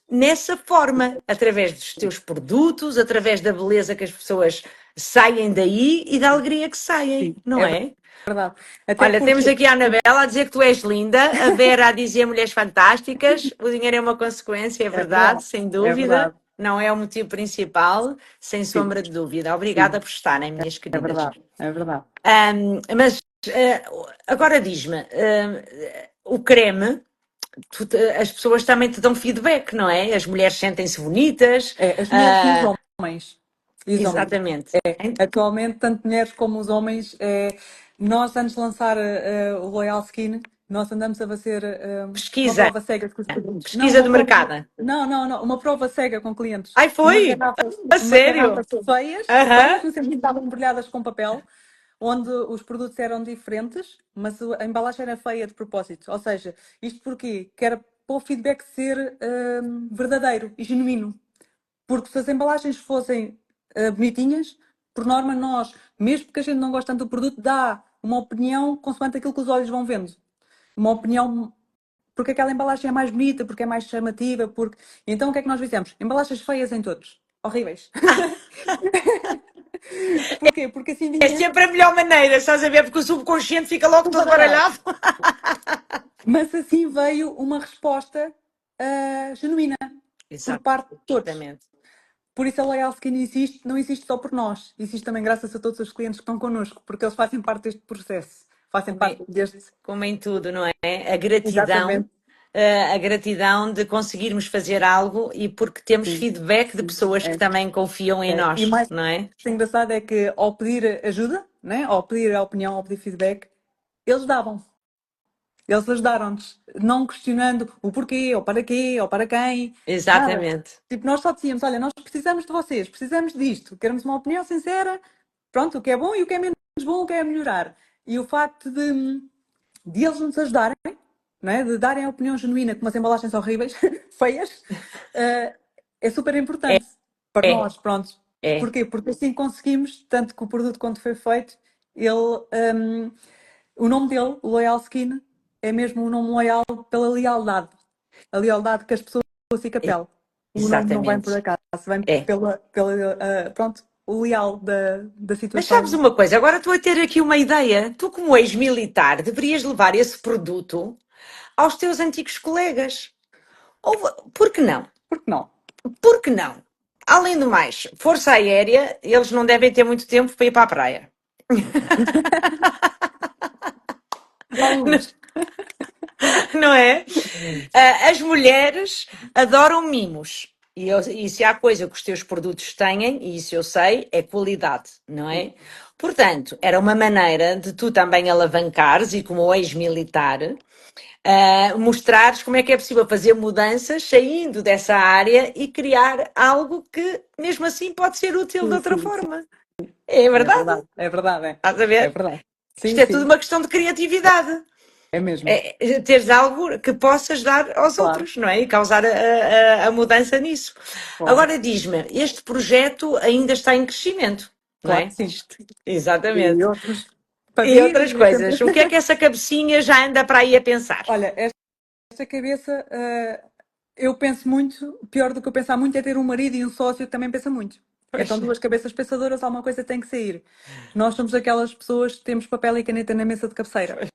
nessa forma, através dos teus produtos, através da beleza que as pessoas saem daí e da alegria que saem, Sim, não é é? verdade. Até Olha, temos porque, aqui a Anabela a dizer que tu és linda, a Vera a dizer mulheres fantásticas, o dinheiro é uma consequência, é é verdade, verdade, sem é dúvida, verdade. não é o motivo principal, sem Sim, sombra de dúvida. Obrigada sim, por estarem, minhas é queridas. verdade, é verdade. Mas agora diz-me, o creme, as pessoas também te dão feedback, não é? As mulheres sentem-se bonitas, É, as mulheres e os ah, homens. E os homens. exatamente. Atualmente, tanto mulheres como os homens, nós antes de lançar o Loyal Skin, nós andamos a fazer uma Pesquisa, prova cega com os clientes. Não, pesquisa de mercado. uma prova cega com clientes. Ai, foi? A Umas sério? garrafas feias, feias, Aham. no sentido que estavam embrulhadas com papel, onde os produtos eram diferentes, mas a embalagem era feia de propósito. Ou seja, isto porquê? Que era para o feedback ser verdadeiro e genuíno. Porque se as embalagens fossem bonitinhas, por norma nós, mesmo que a gente não goste tanto do produto, dá uma opinião consoante aquilo que os olhos vão vendo. Uma opinião porque aquela embalagem é mais bonita, porque é mais chamativa, porque... Então o que é que nós fizemos? Embalagens feias em todos. Horríveis. Porquê? Porque assim É ninguém sempre a melhor maneira, estás a ver? Porque o subconsciente fica logo se todo baralhar. baralhado. Mas assim veio uma resposta genuína por parte de todos. Exatamente. Por isso a Loyal Skin existe, não existe só por nós, existe também graças a todos os clientes que estão connosco, porque eles fazem parte deste processo, fazem Como parte em, deste. como em tudo, não é? Exatamente. A gratidão de conseguirmos fazer algo e porque temos Sim, feedback de pessoas que é, também confiam em E o nós, mais não é? engraçado é que ao pedir ajuda, né? Ao pedir a opinião, ao pedir feedback, eles davam. Eles ajudaram-nos, não questionando o porquê, ou para quem, nada. Exatamente. Tipo, nós só dizíamos, olha, nós precisamos de vocês, precisamos disto, queremos uma opinião sincera, pronto, o que é bom e o que é menos bom, o que é melhorar. E o facto de eles nos ajudarem, não é? De darem a opinião genuína com umas embalagens horríveis, feias, é super É, importante para é, nós, pronto. é. Porquê? Porque assim conseguimos, tanto que o produto quando foi feito, ele, o nome dele, Loyal Skin, é mesmo um nome loyal pela lealdade. A lealdade que as pessoas e com a pele. O nome não vem por Exatamente. acaso, vem É. pronto, o leal da Mas sabes situação. uma coisa? Agora estou a ter aqui uma ideia. Tu, como ex-militar, deverias levar esse produto aos teus antigos colegas. Ou, por que não? Por que não? Por que não? Além do mais, Força Aérea, eles não devem ter muito tempo para ir para a praia. Alguns. Não é? As mulheres adoram mimos. E se há coisa que os teus produtos têm, e isso eu sei, é qualidade, não é? Portanto, era uma maneira de tu também alavancares, e como ex-militar, mostrares como é que é possível fazer mudanças saindo dessa área e criar algo que, mesmo assim, pode ser útil de Sim, outra sim, sim. forma. É É verdade? verdade, é verdade, é. Estás a É ver? verdade. Sim, Isto é tudo sim, uma questão de criatividade. é mesmo. Teres algo que possas dar aos Claro, outros, não é? E causar a mudança nisso. claro. Agora diz-me, este projeto ainda está em crescimento, não Claro que é? sim. E Exatamente. outros para E vir, outras e é sempre. coisas. O que é que essa cabecinha já anda para aí a pensar? Olha, esta cabeça, eu penso muito, pior do que eu pensar muito é ter um marido e um sócio que também pensa muito. Pois, Então, duas cabeças pensadoras, alguma coisa tem que sair. Nós somos aquelas pessoas que temos papel e caneta na mesa de cabeceira.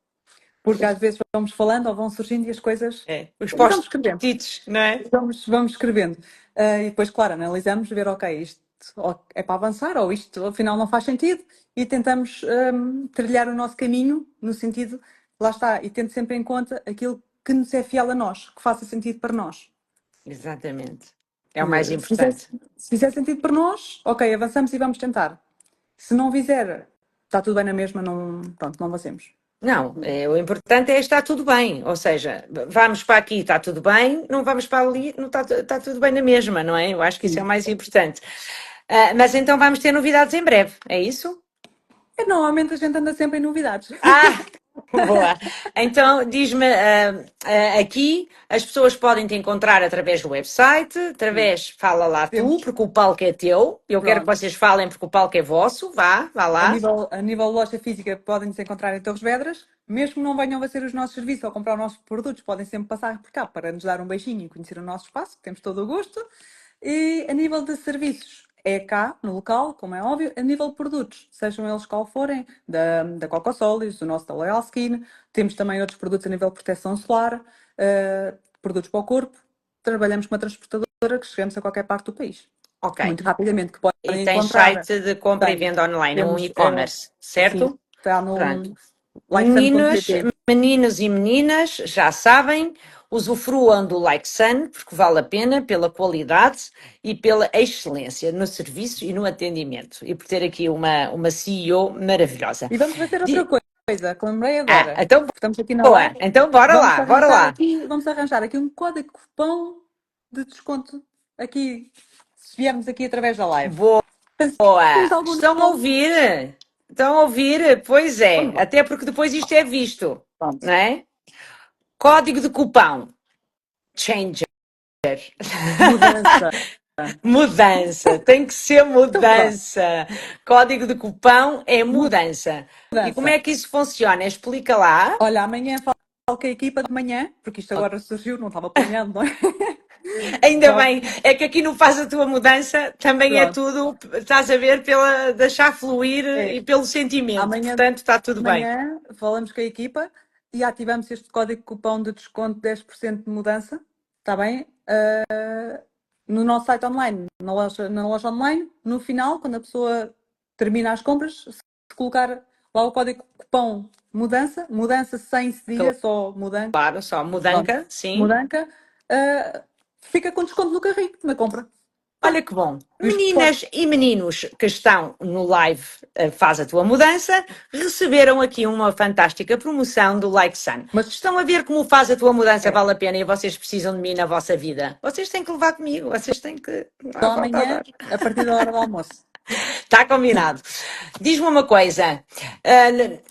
Porque às vezes vamos falando ou vão surgindo e as coisas. os E vamos escrevendo. post-its, não é? Vamos escrevendo. E depois, claro, analisamos, ver, ok, isto é para avançar ou isto afinal não faz sentido e tentamos trilhar o nosso caminho no sentido, lá está, e tendo sempre em conta aquilo que nos é fiel a nós, que faça sentido para nós. Exatamente. É o mais Se fizer, importante. se fizer sentido para nós, ok, avançamos e vamos tentar. Se não fizer, está tudo bem na mesma, não, pronto, não avancemos. Não, o importante é estar tudo bem. Ou seja, vamos para aqui, está tudo bem, não vamos para ali, não está tudo bem na mesma, não é? Eu acho que isso é o Sim. mais importante. Mas então vamos ter novidades em breve, é isso? Normalmente a gente anda sempre em novidades. Ah! Boa. Então, diz-me, aqui as pessoas podem te encontrar através do website, Sim. através, fala lá tu, Temos, porque o palco é teu. Eu quero que pronto. vocês falem porque o palco é vosso. Vá lá. A nível de loja física, podem nos encontrar em Torres Vedras. Mesmo que não venham a ser os nossos serviços ou comprar os nossos produtos, podem sempre passar por cá para nos dar um beijinho e conhecer o nosso espaço, que temos todo o gosto. E a nível de serviços, é cá, no local, como é óbvio. A nível de produtos, sejam eles qual forem, da Coco Solis, do nosso da Loyal Skin, temos também outros produtos a nível de proteção solar, produtos para o corpo. Trabalhamos com uma transportadora que chegamos a qualquer parte do país. Ok. Muito rapidamente, que E podem tens encontrar. site de compra e Tem. venda online, um Temos, e-commerce, sim, certo? está Pronto. no Meninos, likesun.pt. meninos e meninas, já sabem, usufruam do Like Sun, porque vale a pena pela qualidade e pela excelência no serviço e no atendimento. E por ter aqui uma CEO maravilhosa. E vamos fazer outra Di- coisa, que lembrei agora. então, Estamos aqui na boa. live. Então, bora lá, bora lá. Vamos arranjar aqui um código de cupom de desconto aqui, se viermos aqui através da live. Boa. Tens algum Estão a nome? ouvir? Estão a ouvir? Pois é. Vamos Até porque depois isto é visto, Pronto. não é? Código de cupom. Changer. Mudança. Mudança, tem que ser Então pronto, mudança. Código de cupão é mudança. E como é mudança. que isso funciona? Explica lá. Olha, amanhã falo com a equipa de manhã, porque isto agora surgiu, não estava planeado, não é? Ainda Só, bem, é que aqui no Faz a Tua Mudança também é pronto. tudo, estás a ver, pela deixar fluir É, e pelo sentimento. amanhã Portanto, está de tudo bem. manhã falamos com a equipa e ativamos este código de cupom de desconto de 10% de mudança, está bem? No nosso site online, na loja online, no final, quando a pessoa termina as compras, se colocar lá o código de cupom mudança, mudança sem cedilha, só mudança, Claro, só pronto, mudança, sim. mudança, fica com desconto no carrinho na compra. Olha Pronto. que bom. Os telefones, Meninas e meninos que estão no live Faz a Tua Mudança receberam aqui uma fantástica promoção do Like Sun. mas Estão a ver como Faz a Tua Mudança é, vale a pena e vocês precisam de mim na vossa vida. Vocês têm que levar comigo, vocês têm que. Não há só volta a amanhã, dar. a partir da hora do almoço. Está combinado. Diz-me uma coisa: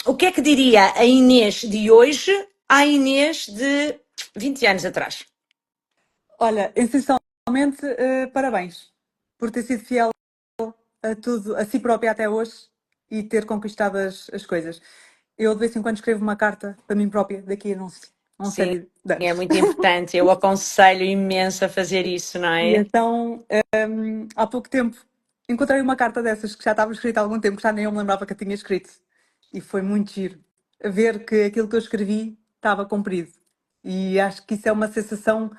o que é que diria a Inês de hoje à Inês de 20 anos atrás? Olha, essencialmente, parabéns por ter sido fiel a tudo, a si própria até hoje e ter conquistado as coisas. Eu de vez em quando escrevo uma carta para mim própria daqui a uma Sim, série de é anos. muito importante. Eu aconselho imenso a fazer isso, não E é? então, há pouco tempo, encontrei uma carta dessas que já estava escrita há algum tempo, que já nem eu me lembrava que eu tinha escrito. E foi muito giro ver que aquilo que eu escrevi estava cumprido. E acho que isso é uma sensação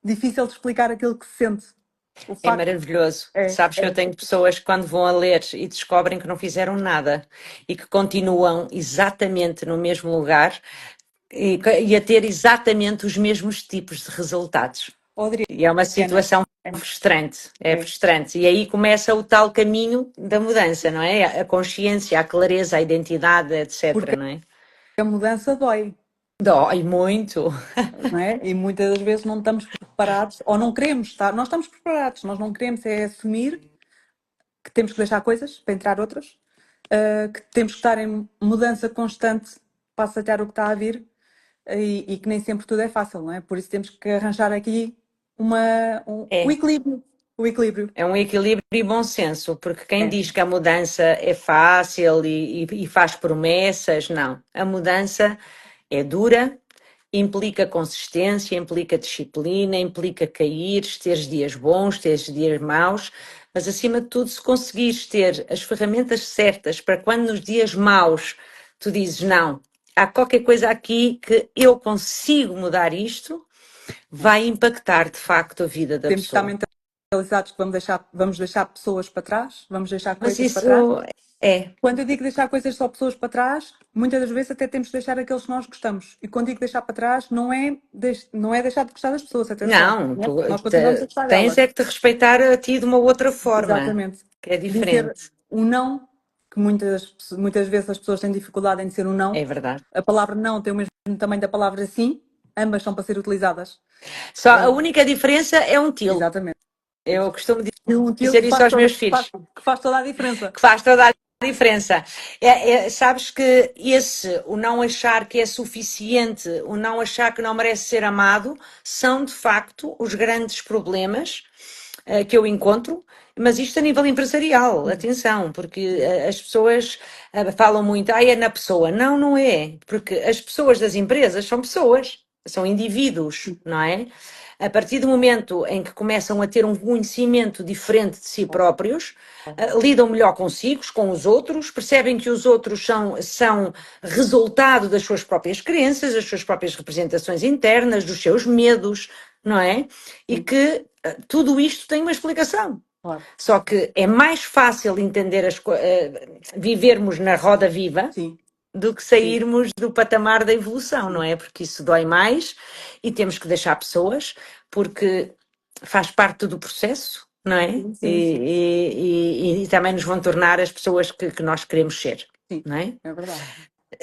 difícil de explicar aquilo que se sente. O É facto maravilhoso. é, Sabes que eu é. tenho pessoas que quando vão a ler e descobrem que não fizeram nada e que continuam exatamente no mesmo lugar e a ter exatamente os mesmos tipos de resultados. E é uma Adriana, situação frustrante, é é. frustrante. E aí começa o tal caminho da mudança, não é? A consciência, a clareza, a identidade, etc, Porque não é? a mudança dói, Dói muito. não é? E muitas das vezes não estamos preparados, ou não queremos estar, nós estamos preparados, nós não queremos é assumir que temos que deixar coisas para entrar outras, que temos que estar em mudança constante para aceitar o que está a vir, e que nem sempre tudo é fácil, não é? Por isso temos que arranjar aqui o É. equilíbrio. O equilíbrio. É um equilíbrio e bom senso, porque quem É. diz que a mudança é fácil e faz promessas, não. A mudança é dura, implica consistência, implica disciplina, implica cair, teres dias bons, teres dias maus, mas acima de tudo, se conseguires ter as ferramentas certas para quando nos dias maus tu dizes não, há qualquer coisa aqui que eu consigo mudar isto, vai impactar de facto a vida da Temos que estar pessoa. mentalizados que vamos deixar pessoas para trás, vamos deixar Mas coisas para isso trás. é. Quando eu digo deixar coisas só pessoas para trás, muitas das vezes até temos que deixar aqueles que nós gostamos. E quando digo deixar para trás, não é deixar de gostar das pessoas, atenção, Não, né? tu Nós continuamos a gostar tens é delas. que te respeitar a ti de uma outra forma, Exatamente. que é Dizer diferente. um não, que muitas vezes as pessoas têm dificuldade em dizer um É não. verdade. A palavra não tem o mesmo tamanho da palavra sim, ambas são para ser utilizadas. Só a única diferença é um til. Exatamente. Eu costumo E um tio dizer isso aos meus filhos, que faz toda a diferença. que faz toda a diferença. Sabes que o não achar que é suficiente, o não achar que não merece ser amado, são de facto os grandes problemas que eu encontro, mas isto a nível empresarial, atenção, porque as pessoas falam muito, é na pessoa. Não, não é, porque as pessoas das empresas são pessoas, são indivíduos, não é? A partir do momento em que começam a ter um conhecimento diferente de si próprios, lidam melhor consigo, com os outros, percebem que os outros são resultado das suas próprias crenças, das suas próprias representações internas, dos seus medos, não é? E que tudo isto tem uma explicação. Claro. Só que é mais fácil entender vivermos na roda viva Sim. do que sairmos do patamar da evolução, não é? Porque isso dói mais e temos que deixar pessoas, porque faz parte do processo, não é? Sim, E também nos vão tornar as pessoas que nós queremos ser, sim, não é? é verdade.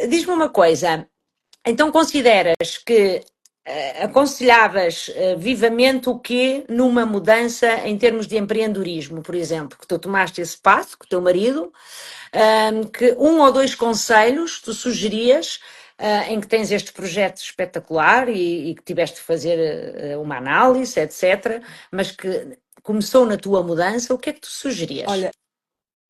Diz-me uma coisa, então consideras que aconselhavas vivamente o quê numa mudança em termos de empreendedorismo, por exemplo, que tu tomaste esse passo com o teu marido, que um ou dois conselhos tu sugerias em que tens este projeto espetacular e que tiveste de fazer uma análise, etc., mas que começou na tua mudança, o que é que tu sugerias? Olha,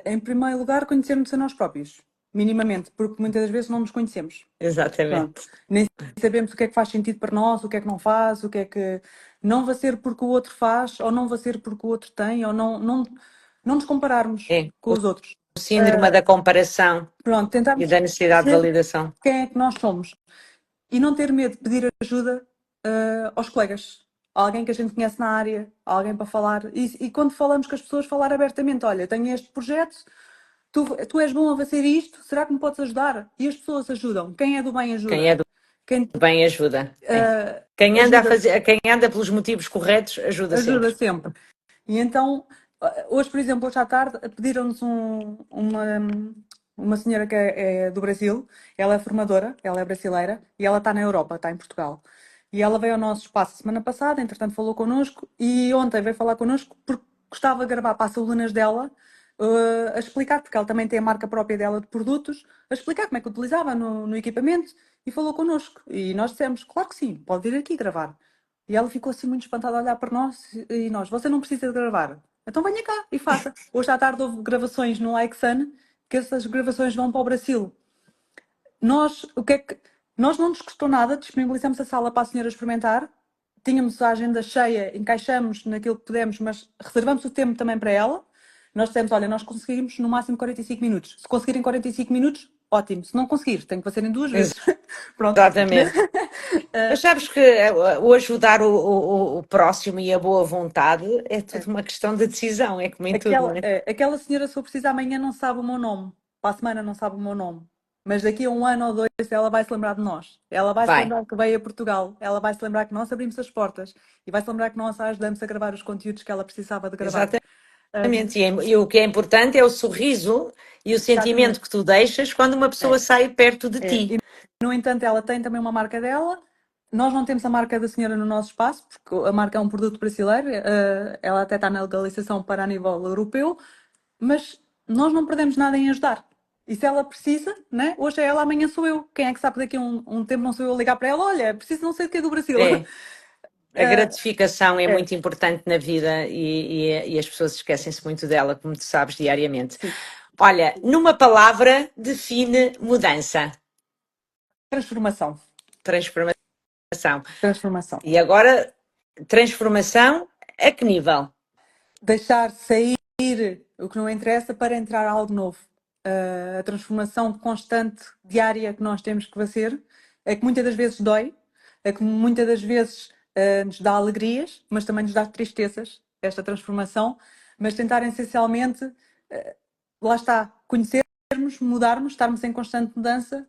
em primeiro lugar, conhecermos a nós próprios, minimamente, porque muitas das vezes não nos conhecemos. Exatamente. Pronto. Nem sabemos o que é que faz sentido para nós, o que é que não faz, o que é que não vai ser porque o outro faz, ou não vai ser porque o outro tem, ou não nos compararmos É, com os outros. o síndrome da comparação Pronto, e tentarmos da necessidade de perceber validação. quem é que nós somos e não ter medo de pedir ajuda aos colegas, a alguém que a gente conhece na área, a alguém para falar. E quando falamos com as pessoas, falar abertamente: olha, tenho este projeto, tu és bom a fazer isto, será que me podes ajudar? E as pessoas ajudam. Quem é do bem ajuda. Quem é do Quem bem ajuda. Quem anda a ajuda, fazer, quem anda pelos motivos corretos ajuda ajuda sempre. sempre. E então, hoje, por exemplo, hoje à tarde, pediram-nos uma senhora que é do Brasil, ela é formadora, ela é brasileira e ela está na Europa, está em Portugal. E ela veio ao nosso espaço semana passada, entretanto falou connosco e ontem veio falar connosco porque gostava de gravar para as alunas dela, a explicar, porque ela também tem a marca própria dela de produtos, a explicar como é que utilizava no equipamento e falou connosco. E nós dissemos, claro que sim, pode vir aqui gravar. E ela ficou assim muito espantada a olhar para nós e nós, você não precisa de gravar. Então venha cá e faça. Hoje à tarde houve gravações no Like Sun, que essas gravações vão para o Brasil. Nós não nos custou nada, disponibilizamos a sala para a senhora experimentar, tínhamos a agenda cheia, encaixamos naquilo que pudemos, mas reservamos o tempo também para ela. Nós dissemos, olha, nós conseguimos no máximo 45 minutos. Se conseguirem 45 minutos, ótimo. Se não conseguir, tem que fazer em duas vezes. Pronto. Exatamente. Mas sabes que o ajudar o próximo e a boa vontade é tudo uma questão de decisão, é como em tudo, não é? Aquela senhora, se eu preciso, amanhã não sabe o meu nome. Para a semana não sabe o meu nome. Mas daqui a um ano ou dois ela vai se lembrar de nós. Ela vai se Vai. lembrar que veio a Portugal. Ela vai se lembrar que nós abrimos as portas. E vai se lembrar que nós a ajudamos a gravar os conteúdos que ela precisava de gravar. Exatamente. E o que é importante é o sorriso e o sentimento que tu deixas quando uma pessoa sai perto de ti. No entanto, ela tem também uma marca dela. Nós não temos a marca da senhora no nosso espaço, porque a marca é um produto brasileiro, ela até está na legalização para a nível europeu, mas nós não perdemos nada em ajudar. E se ela precisa, né? Hoje é ela, amanhã sou eu. Quem é que sabe daqui a um tempo não sou eu a ligar para ela? Olha, preciso não sei do que é do Brasil. É. A gratificação é é. muito importante na vida e as pessoas esquecem-se muito dela, como tu sabes, diariamente. Sim. Olha, numa palavra, define mudança. Transformação. Transformação. E agora, transformação a que nível? Deixar sair o que não interessa para entrar algo novo. A transformação constante, diária que nós temos que fazer, é que muitas das vezes dói, é que muitas das vezes nos dá alegrias, mas também nos dá tristezas, esta transformação, mas tentar essencialmente, lá está, conhecermos, mudarmos, estarmos em constante mudança,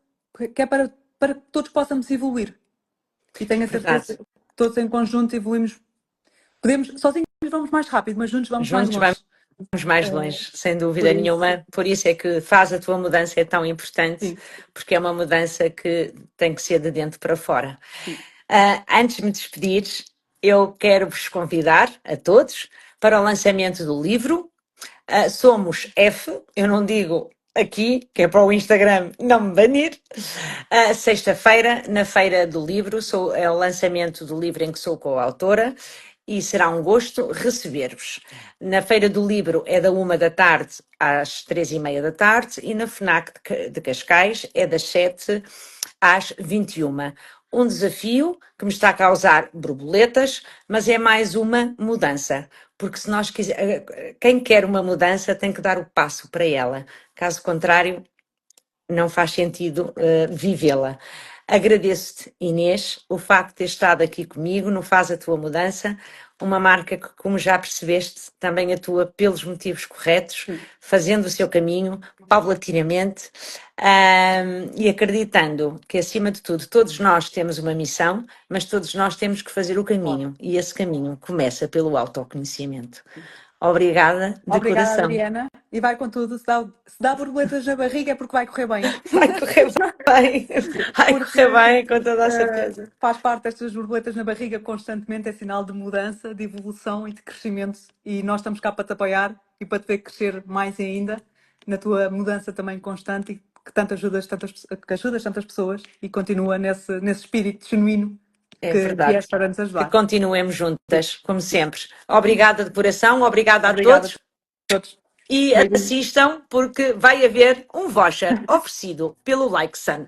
que é para que todos possamos evoluir. E tenho a certeza que todos em conjunto evoluímos. Sozinhos vamos mais rápido, mas juntos vamos mais longe. Vamos mais longe, sem dúvida nenhuma. Por isso é que faz a tua mudança é tão importante, Sim. porque é uma mudança que tem que ser de dentro para fora. Antes de me despedir, eu quero vos convidar a todos para o lançamento do livro. Somos F, eu não digo aqui, que é para o Instagram não me banir. Sexta-feira, na Feira do Livro, é o lançamento do livro em que sou coautora e será um gosto receber-vos. Na Feira do Livro é da 1 da tarde às 3h30 e na FNAC de Cascais é das 7 às 21h. Um desafio que me está a causar borboletas, mas é mais uma mudança, porque se nós quem quer uma mudança tem que dar o passo para ela, caso contrário não faz sentido vivê-la. Agradeço-te, Inês, o facto de ter estado aqui comigo no Faz a Tua Mudança, uma marca que, como já percebeste, também atua pelos motivos corretos, fazendo o seu caminho paulatinamente e acreditando que, acima de tudo, todos nós temos uma missão, mas todos nós temos que fazer o caminho, e esse caminho começa pelo autoconhecimento. Obrigada de Obrigada, coração. Adriana. E vai com tudo. Se dá borboletas na barriga é porque vai correr bem. Vai correr bem, vai correr bem, com toda a certeza. Faz parte destas borboletas na barriga constantemente, é sinal de mudança, de evolução e de crescimento. E nós estamos cá para te apoiar e para te ver crescer mais ainda na tua mudança também constante e que tanto ajudas tantas pessoas e continua nesse espírito genuíno É que verdade. és para nos Que ajudar. continuemos juntas, como sempre. Obrigada de coração, obrigada Obrigada a a todos. e Beijinhos. assistam porque vai haver um voucher oferecido pelo Like Sun.